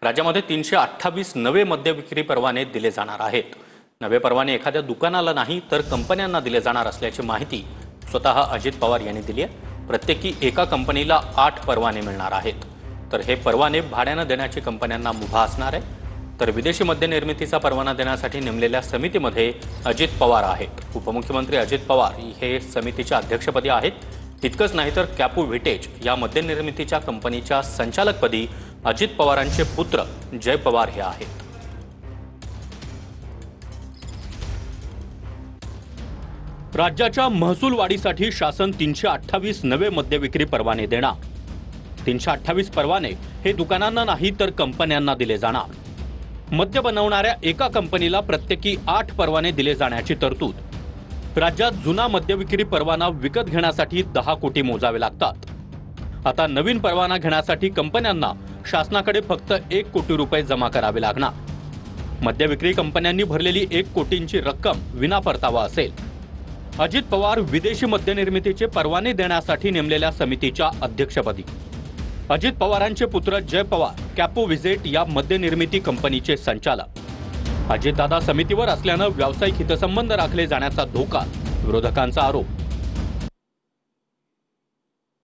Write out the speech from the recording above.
राज्यामध्ये 328 नवे मद्य विक्री परवाने दिले जाणार आहेत। नवे परवाने एखाद्या दुकानाला नाही तर कंपन्यांना दिले जाणार असल्याची माहिती स्वतः अजित पवार यांनी दिली आहे। प्रत्येकी एका कंपनीला 8 परवाने मिळणार आहेत। तर हे परवाने भाड्याने देण्याची कंपन्यांना मुभा असणार आहे। तर विदेशी मद्य निर्मितीचा परवाना देण्यासाठी नेमलेल्या समितीमध्ये अजित पवार आहेत। उपमुख्यमंत्री अजित पवार हे समितीच्या अध्यक्षपदी आहेत। इतकंच नाही तर कॅपू व्हिटेज या मद्य निर्मितीच्या कंपनीच्या संचालकपदी अजित पवारांचे पुत्र जय पवार हे आहेत। राज्याच्या महसूल वाढीसाठी शासन 328 नवे मद्य विक्री परवाने देणार। 328 परवाने हे दुकानांना नाही तर कंपन्यांना दिले जाणार। मद्य बनवणाऱ्या एका कंपनीला प्रत्येकी 8 परवाने दिले जाण्याची तरतूद। राज्यात जुना मद्य विक्री परवाना विकत घेण्यासाठी 10 कोटी मोजावे लागतात। आता नवीन परवाना घेण्यासाठी कंपन्यांना शासनाकडे फक्त 1 कोटी रुपये जमा करावे लागणार। मद्य विक्री कंपन्यांनी भरलेली 1 कोटींची रक्कम विना परतावा असेल। अजित पवार विदेशी मद्य निर्मितीचे परवाने देण्यासाठी नेमलेल्या समितीच्या अध्यक्षपदी, अजित पवारांचे पुत्र जय पवार कॅपू व्हिजेट या मद्य निर्मिती कंपनीचे संचालक। अजितदादा समितीवर असल्यानं व्यावसायिक हितसंबंध राखले जाण्याचा धोका, विरोधकांचा आरोप।